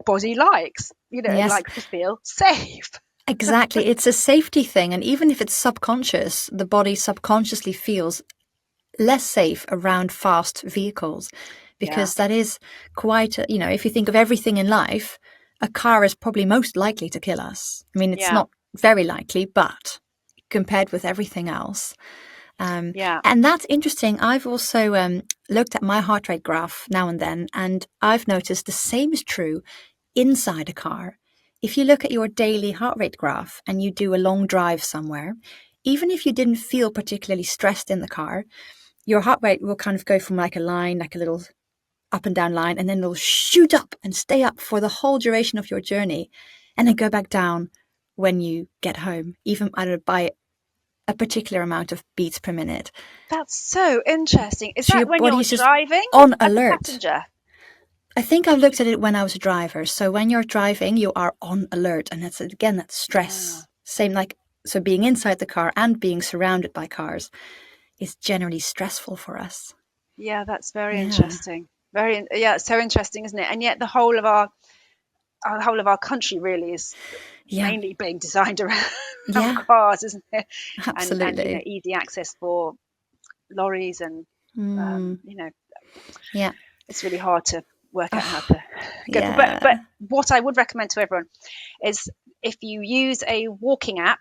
S2: body likes. It likes to feel safe.
S1: Exactly. It's a safety thing. And even if it's subconscious, the body subconsciously feels less safe around fast vehicles because that is quite, if you think of everything in life, a car is probably most likely to kill us. I mean, it's not very likely, but compared with everything else. And that's interesting. I've also looked at my heart rate graph now and then, and I've noticed the same is true inside a car. If you look at your daily heart rate graph and you do a long drive somewhere, even if you didn't feel particularly stressed in the car, your heart rate will kind of go from like a line, like a little up and down line, and then it'll shoot up and stay up for the whole duration of your journey, and then go back down when you get home, even by a particular amount of beats per minute.
S2: That's so interesting. Is
S1: So
S2: that when you're driving
S1: on
S2: as
S1: alert?
S2: A passenger?
S1: I think I looked at it when I was a driver. So when you're driving, you are on alert, and that's stress. Same so being inside the car and being surrounded by cars is generally stressful for us.
S2: Yeah, that's very interesting. So interesting, isn't it? And yet the whole of our country really is mainly being designed around cars, isn't it?
S1: Absolutely.
S2: And easy access for lorries and it's really hard to work out how to go. But what I would recommend to everyone is if you use a walking app,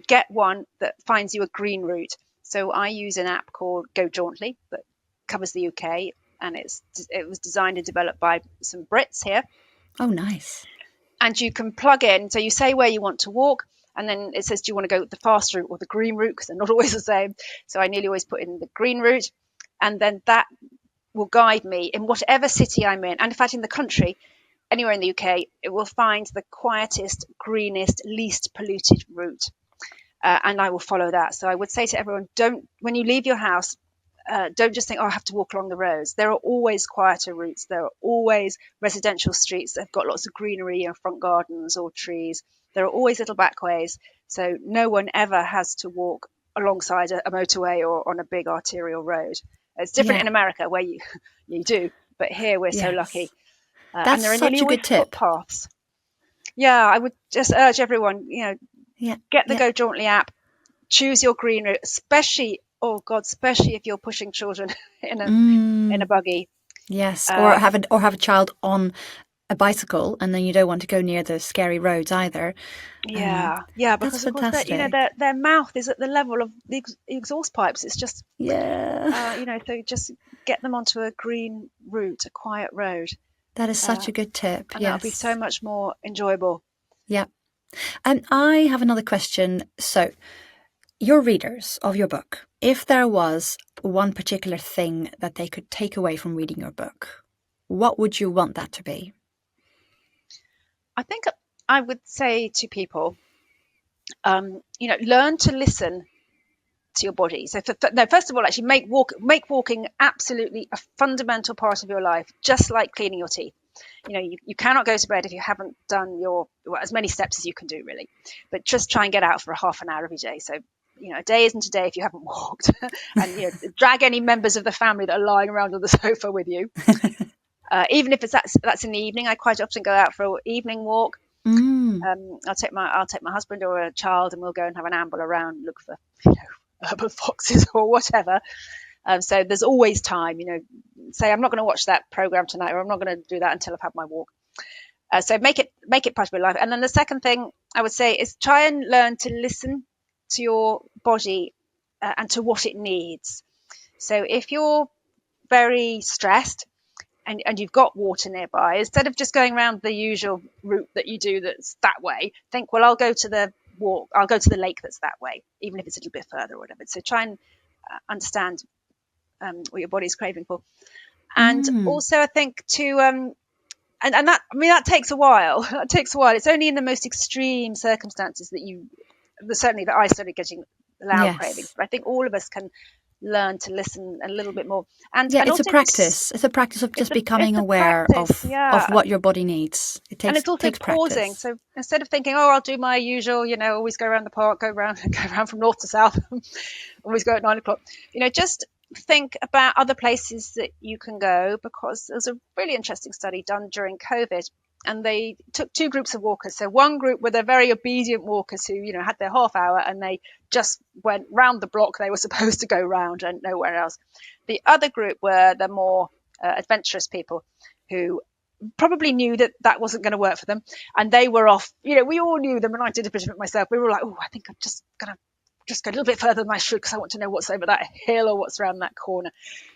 S2: get one that finds you a green route. So I use an app called Go Jauntly that covers the UK, and it was designed and developed by some Brits here.
S1: Oh, nice.
S2: And you can plug in, so you say where you want to walk, and then it says, do you want to go the fast route or the green route? Because they're not always the same. So I nearly always put in the green route, and then that will guide me in whatever city I'm in. And in fact, in the country, anywhere in the UK, it will find the quietest, greenest, least polluted route. And I will follow that. So I would say to everyone, when you leave your house, don't just think, oh, I have to walk along the roads. There are always quieter routes. There are always residential streets that have got lots of greenery and front gardens or trees. There are always little back ways. So no one ever has to walk alongside a motorway or on a big arterial road. It's different in America where you do, but here we're so lucky.
S1: That's
S2: and there are
S1: such
S2: nearly
S1: a
S2: always
S1: good tip.
S2: footpaths. Yeah, I would just urge everyone, get the Go Jauntly app, choose your green route, especially if you're pushing children in a buggy.
S1: Yes, or have a child on a bicycle, and then you don't want to go near the scary roads either.
S2: Because
S1: that's
S2: of course their mouth is at the level of the exhaust pipes. It's just so just get them onto a green route, a quiet road.
S1: That is such a good tip.
S2: And that'll be so much more enjoyable.
S1: Yeah. And I have another question. So, your readers of your book, if there was one particular thing that they could take away from reading your book, what would you want that to be?
S2: I think I would say to people, learn to listen to your body. So first of all, actually make walking absolutely a fundamental part of your life, just like cleaning your teeth. You cannot go to bed if you haven't done as many steps as you can do, really. But just try and get out for a half an hour every day. So, a day isn't a day if you haven't walked. And, drag any members of the family that are lying around on the sofa with you. Even if that's in the evening. I quite often go out for an evening walk. I'll take my husband or a child, and we'll go and have an amble around, look for urban foxes or whatever. So there's always time. Say I'm not going to watch that program tonight, or I'm not going to do that until I've had my walk. So make it part of your life. And then the second thing I would say is try and learn to listen to your body and to what it needs. So if you're very stressed and you've got water nearby, instead of just going around the usual route that you do that's that way, think, well, I'll go to the lake that's that way, even if it's a little bit further or whatever. So try and understand what your body's craving for. And also I think to and that takes a while. It's only in the most extreme circumstances certainly that I started getting loud cravings. But I think all of us can learn to listen a little bit more. And
S1: it's a practice. It's a practice of just becoming aware of what your body needs.
S2: And it's also pausing. So instead of thinking, oh, I'll do my usual, always go around the park, go around from north to south, always go at 9:00. Just think about other places that you can go, because there's a really interesting study done during COVID, and they took two groups of walkers. So one group were the very obedient walkers who, had their half hour and they just went round the block they were supposed to go round and nowhere else. The other group were the more adventurous people who probably knew that wasn't going to work for them, and they were off. We all knew them, and I did a bit of it myself. We were like, oh, I think I'm just going to just go a little bit further than I should, because I want to know what's over that hill or what's around that corner.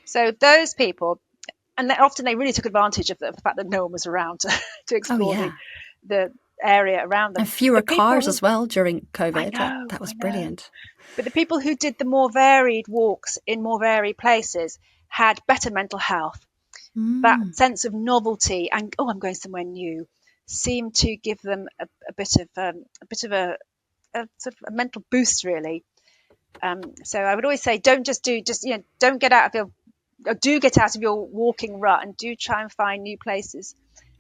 S2: So those people, and often they really took advantage of the fact that no one was around to explore the area around them.
S1: And fewer cars as well during COVID. That was brilliant.
S2: But the people who did the more varied walks in more varied places had better mental health. That sense of novelty and I'm going somewhere new seemed to give them a bit of a sort of a mental boost, really. So I would always say, don't get out of your walking rut, and do try and find new places.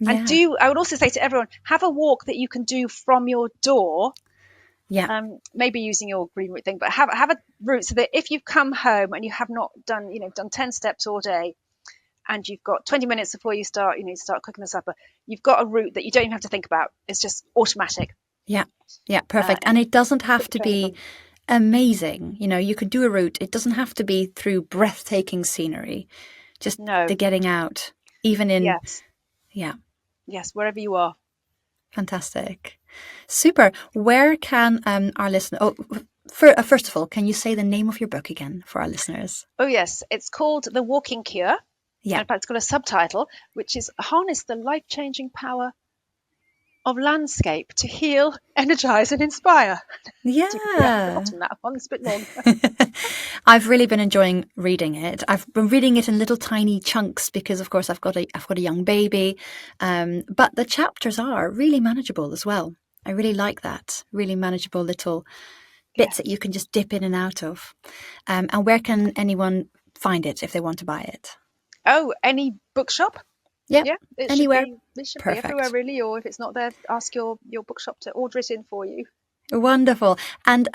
S2: And I would also say to everyone, have a walk that you can do from your door. Maybe using your green route thing, but have a route so that if you've come home and you have not done 10 steps all day, and you've got 20 minutes before you start cooking the supper, you've got a route that you don't even have to think about. It's just automatic.
S1: Yeah, perfect. And it doesn't have to be amazing. You could do a route. It doesn't have to be through breathtaking scenery. Just the getting out, even in...
S2: Yes, wherever you are.
S1: Fantastic. Super. Where can our listeners... first of all, can you say the name of your book again for our listeners?
S2: Oh, yes. It's called The Walking Cure. Yeah. In fact, it's got a subtitle, which is Harness the Life-Changing Power of Landscape to Heal, Energize and Inspire.
S1: Yeah.
S2: I've forgotten that one. It's a bit long.
S1: I've really been enjoying reading it. I've been reading it in little tiny chunks because, of course, I've got a young baby. But the chapters are really manageable as well. I really like that. Really manageable little bits that you can just dip in and out of. And where can anyone find it if they want to buy it?
S2: Oh, any bookshop?
S1: Yep.
S2: Yeah, it
S1: Anywhere.
S2: should be
S1: Perfect.
S2: everywhere really, or if it's not there, ask your bookshop to order it in for you.
S1: Wonderful. And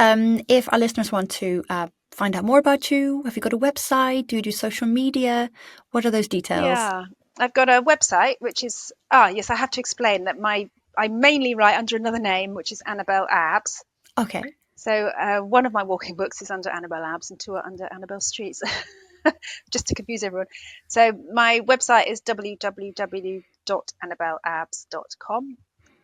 S1: if our listeners want to find out more about you, have you got a website? Do you do social media? What are those details?
S2: Yeah, I've got a website, which is, yes, I have to explain that I mainly write under another name, which is Annabel Abs.
S1: Okay.
S2: So one of my walking books is under Annabel Abs and two are under Annabel Streets, just to confuse everyone. So my website is www.annabelabs.com.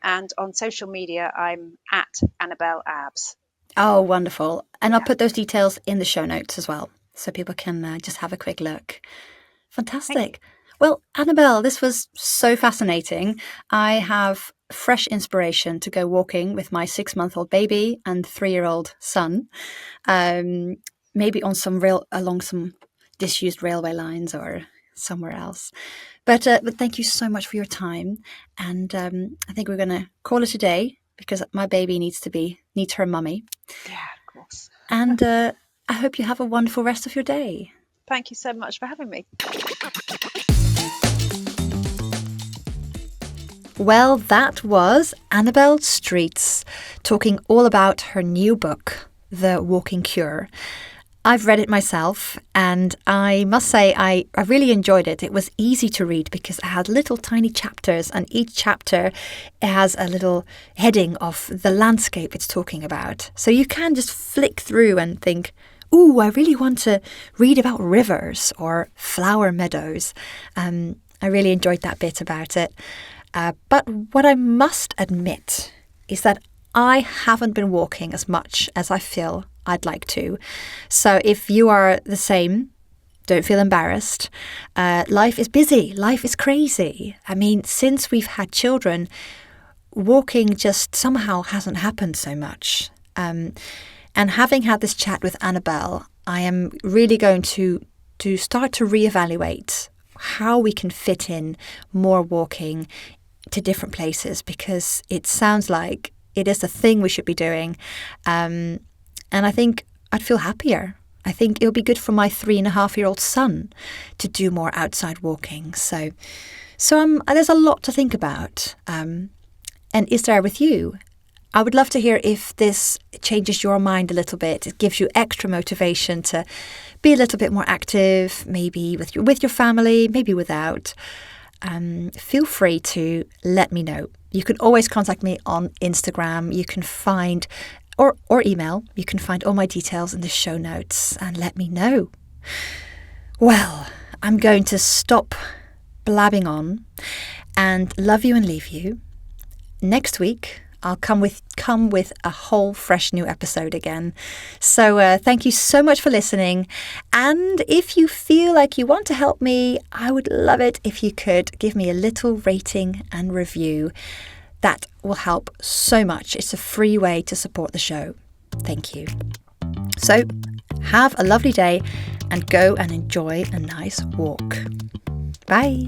S2: And on social media, I'm at Annabel Abs.
S1: Oh, wonderful. And
S2: Yeah.
S1: I'll put those details in the show notes as well, so people can just have a quick look. Fantastic. Well, Annabel, this was so fascinating. I have fresh inspiration to go walking with my 6-month-old baby and 3-year-old son, maybe on along some disused railway lines or somewhere else. But thank you so much for your time. And I think we're going to call it a day because my baby needs her mummy.
S2: Yeah, of course.
S1: And I hope you have a wonderful rest of your day.
S2: Thank you so much for having me.
S1: Well, that was Annabel Streets talking all about her new book, The Walking Cure. I've read it myself, and I must say I really enjoyed it. It was easy to read because it had little tiny chapters, and each chapter has a little heading of the landscape it's talking about. So you can just flick through and think, ooh, I really want to read about rivers or flower meadows. I really enjoyed that bit about it. But what I must admit is that I haven't been walking as much as I feel I'd like to. So if you are the same, don't feel embarrassed. Life is busy. Life is crazy. I mean, since we've had children, walking just somehow hasn't happened so much. And having had this chat with Annabel, I am really going to start to reevaluate how we can fit in more walking to different places, because it sounds like it is a thing we should be doing. And I think I'd feel happier. I think it'll be good for my 3.5-year-old son to do more outside walking. So there's a lot to think about. And is there with you? I would love to hear if this changes your mind a little bit. It gives you extra motivation to be a little bit more active, maybe with your family, maybe without. Feel free to let me know. You can always contact me on Instagram. You can find, or email, you can find all my details in the show notes and let me know. Well, I'm going to stop blabbing on and love you and leave you. Next week, I'll come with a whole fresh new episode again. So thank you so much for listening. And if you feel like you want to help me, I would love it if you could give me a little rating and review. That will help so much. It's a free way to support the show. Thank you. So have a lovely day and go and enjoy a nice walk. Bye.